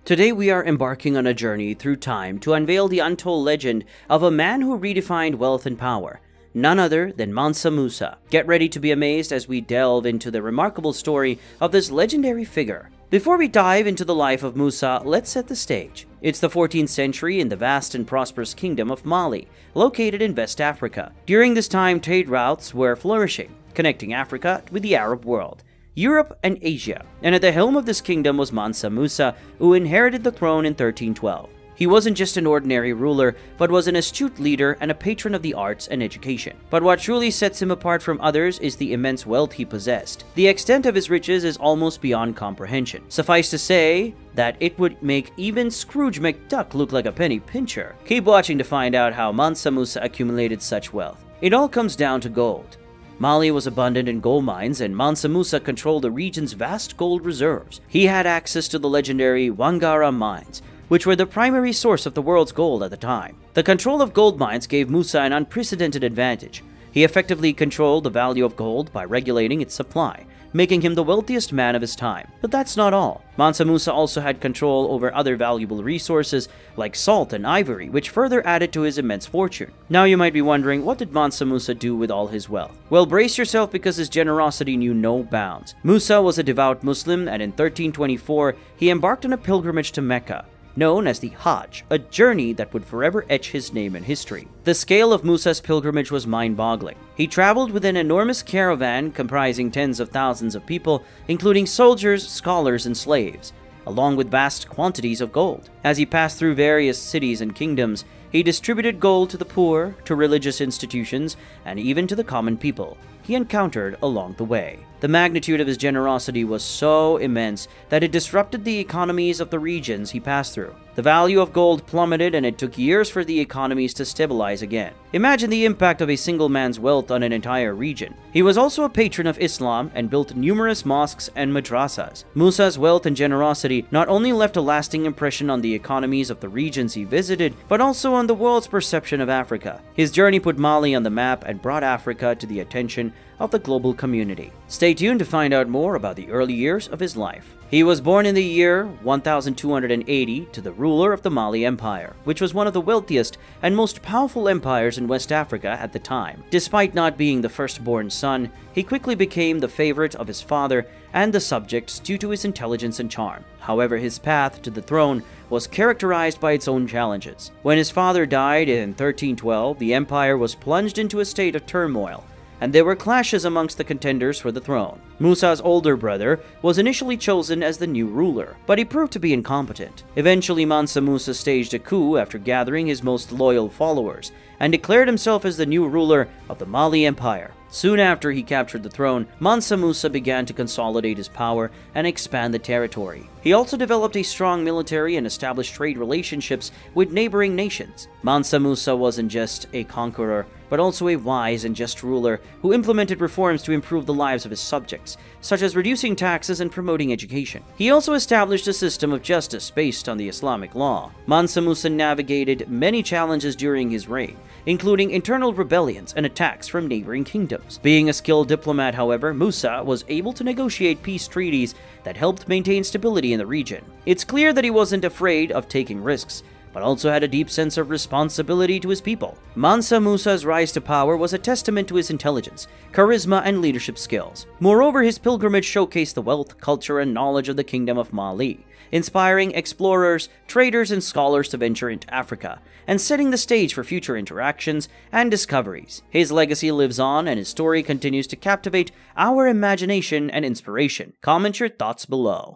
Today we are embarking on a journey through time to unveil the untold legend of a man who redefined wealth and power, none other than Mansa Musa. Get ready to be amazed as we delve into the remarkable story of this legendary figure. Before we dive into the life of Musa, let's set the stage. It's the 14th century in the vast and prosperous kingdom of Mali, located in West Africa. During this time, trade routes were flourishing, connecting Africa with the Arab world, Europe and Asia, and at the helm of this kingdom was Mansa Musa, who inherited the throne in 1312. He wasn't just an ordinary ruler, but was an astute leader and a patron of the arts and education. But what truly sets him apart from others is the immense wealth he possessed. The extent of his riches is almost beyond comprehension. Suffice to say that it would make even Scrooge McDuck look like a penny pincher. Keep watching to find out how Mansa Musa accumulated such wealth. It all comes down to gold. Mali was abundant in gold mines, and Mansa Musa controlled the region's vast gold reserves. He had access to the legendary Wangara mines, which were the primary source of the world's gold at the time. The control of gold mines gave Musa an unprecedented advantage. He effectively controlled the value of gold by regulating its supply, making him the wealthiest man of his time. But that's not all. Mansa Musa also had control over other valuable resources like salt and ivory, which further added to his immense fortune. Now you might be wondering, what did Mansa Musa do with all his wealth? Well, brace yourself, because his generosity knew no bounds. Musa was a devout Muslim, and in 1324 he embarked on a pilgrimage to Mecca, known as the Hajj, a journey that would forever etch his name in history. The scale of Musa's pilgrimage was mind-boggling. He traveled with an enormous caravan comprising tens of thousands of people, including soldiers, scholars, and slaves, along with vast quantities of gold. As he passed through various cities and kingdoms, he distributed gold to the poor, to religious institutions, and even to the common people he encountered along the way. The magnitude of his generosity was so immense that it disrupted the economies of the regions he passed through. The value of gold plummeted, and it took years for the economies to stabilize again. Imagine the impact of a single man's wealth on an entire region. He was also a patron of Islam and built numerous mosques and madrasas. Musa's wealth and generosity not only left a lasting impression on the economies of the regions he visited, but also on the world's perception of Africa. His journey put Mali on the map and brought Africa to the attention of the global community. Stay tuned to find out more about the early years of his life. He was born in the year 1280 to the ruler of the Mali Empire, which was one of the wealthiest and most powerful empires in West Africa at the time. Despite not being the firstborn son, he quickly became the favorite of his father and the subjects due to his intelligence and charm. However, his path to the throne was characterized by its own challenges. When his father died in 1312, the empire was plunged into a state of turmoil, and there were clashes amongst the contenders for the throne. Musa's older brother was initially chosen as the new ruler, but he proved to be incompetent. Eventually, Mansa Musa staged a coup after gathering his most loyal followers, and declared himself as the new ruler of the Mali Empire. Soon after he captured the throne, Mansa Musa began to consolidate his power and expand the territory. He also developed a strong military and established trade relationships with neighboring nations. Mansa Musa wasn't just a conqueror, but also a wise and just ruler who implemented reforms to improve the lives of his subjects, such as reducing taxes and promoting education. He also established a system of justice based on the Islamic law. Mansa Musa navigated many challenges during his reign, including internal rebellions and attacks from neighboring kingdoms. Being a skilled diplomat, however, Musa was able to negotiate peace treaties that helped maintain stability in the region. It's clear that he wasn't afraid of taking risks, but also had a deep sense of responsibility to his people. Mansa Musa's rise to power was a testament to his intelligence, charisma, and leadership skills. Moreover, his pilgrimage showcased the wealth, culture, and knowledge of the Kingdom of Mali, inspiring explorers, traders, and scholars to venture into Africa, and setting the stage for future interactions and discoveries. His legacy lives on, and his story continues to captivate our imagination and inspiration. Comment your thoughts below.